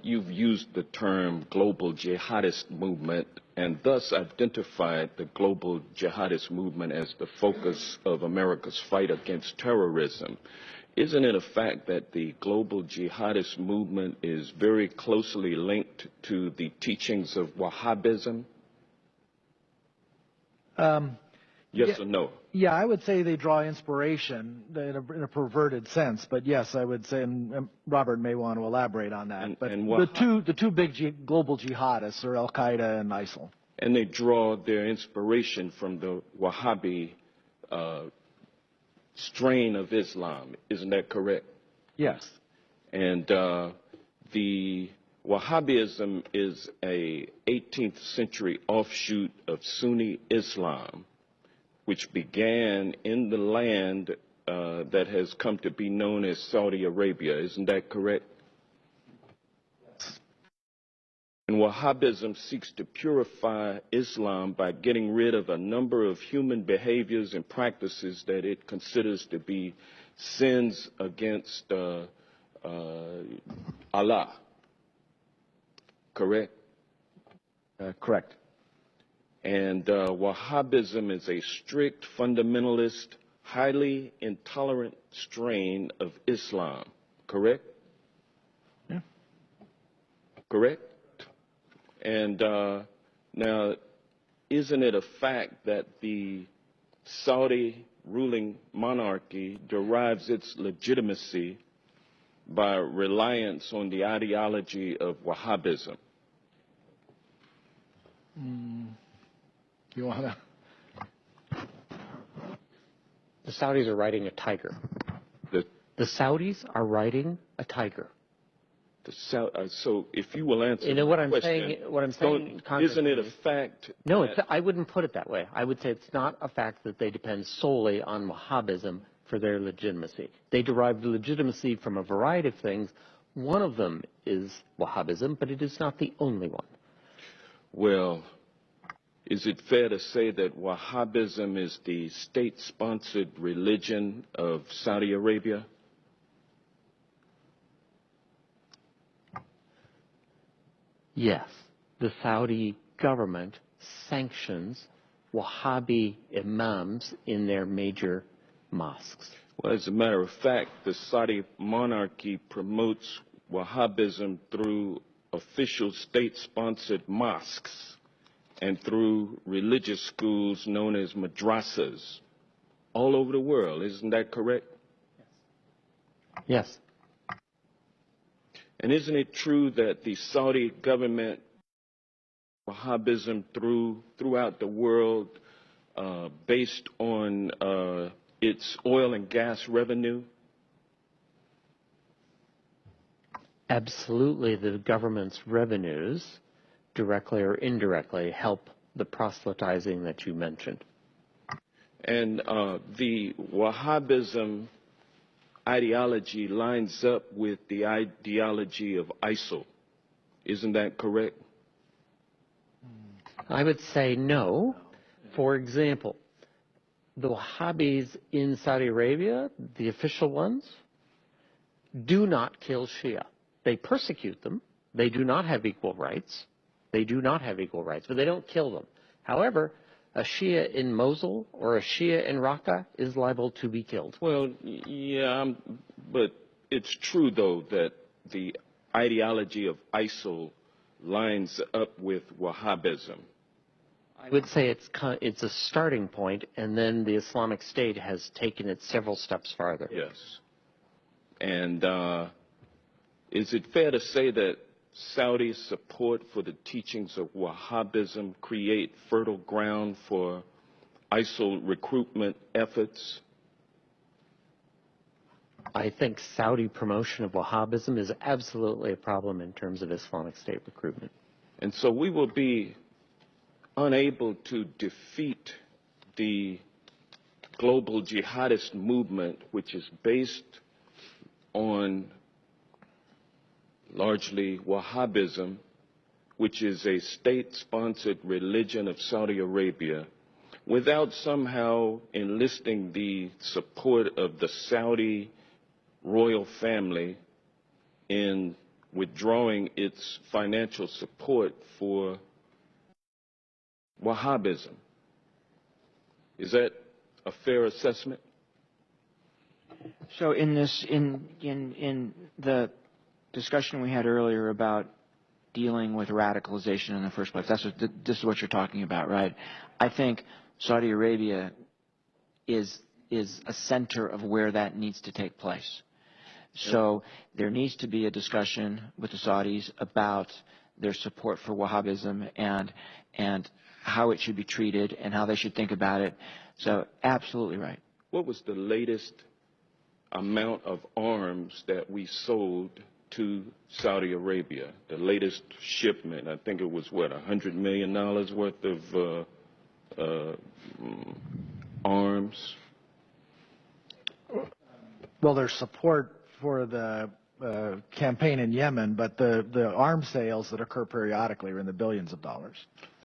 you've used the term global jihadist movement and thus identified the global jihadist movement as the focus of America's fight against terrorism. Isn't it a fact that the global jihadist movement is very closely linked to the teachings of Wahhabism? Yes or no? Yeah, I would say they draw inspiration in a perverted sense, but yes, I would say, and Robert may want to elaborate on that. But the two big global jihadists are Al Qaeda and ISIL. And they draw their inspiration from the Wahhabi strain of Islam, isn't that correct? Yes. And the Wahhabism is a 18th century offshoot of Sunni Islam, which began in the land that has come to be known as Saudi Arabia. Isn't that correct? Yes. And Wahhabism seeks to purify Islam by getting rid of a number of human behaviors and practices that it considers to be sins against Allah. Correct? Correct. And Wahhabism is a strict, fundamentalist, highly intolerant strain of Islam. Correct? Yeah. Correct? And now, isn't it a fact that the Saudi ruling monarchy derives its legitimacy by reliance on the ideology of Wahhabism? You want to? The Saudis are riding a tiger. The Saudis are riding a tiger. So if you will answer what the I'm question, saying, isn't it a fact? No, I wouldn't put it that way. I would say it's not a fact that they depend solely on Wahhabism for their legitimacy. They derive legitimacy from a variety of things. One of them is Wahhabism, but it is not the only one. Well, is it fair to say that Wahhabism is the state-sponsored religion of Saudi Arabia? Yes, the Saudi government sanctions Wahhabi imams in their major mosques. Well, as a matter of fact, the Saudi monarchy promotes Wahhabism through official state-sponsored mosques and through religious schools known as madrasas all over the world. Isn't that correct? Yes. And isn't it true that the Saudi government, Wahhabism throughout the world, based on its oil and gas revenue? Absolutely, the government's revenues, directly or indirectly, help the proselytizing that you mentioned. And the Wahhabism ideology lines up with the ideology of ISIL. Isn't that correct? I would say no. For example, the Wahhabis in Saudi Arabia, the official ones, do not kill Shia. They persecute them. They do not have equal rights. They do not have equal rights, but they don't kill them. However, a Shia in Mosul or a Shia in Raqqa is liable to be killed. Well, yeah, but it's true, though, that the ideology of ISIL lines up with Wahhabism. I would say it's a starting point, and then the Islamic State has taken it several steps farther. Yes. And is it fair to say that Saudi support for the teachings of Wahhabism create fertile ground for ISIL recruitment efforts? I think Saudi promotion of Wahhabism is absolutely a problem in terms of Islamic State recruitment. And so we will be unable to defeat the global jihadist movement, which is based on largely Wahhabism, which is a state-sponsored religion of Saudi Arabia, without somehow enlisting the support of the Saudi royal family in withdrawing its financial support for Wahhabism. Is that a fair assessment? So in the discussion we had earlier about dealing with radicalization in the first place, this is what you're talking about, right? I think Saudi Arabia is a center of where that needs to take place. So there needs to be a discussion with the Saudis about their support for Wahhabism and how it should be treated and how they should think about it. So absolutely right. What was the latest amount of arms that we sold to Saudi Arabia? The latest shipment, I think it was, what, $100 million worth of arms? Well, there's support for the campaign in Yemen, but the arms sales that occur periodically are in the billions of dollars.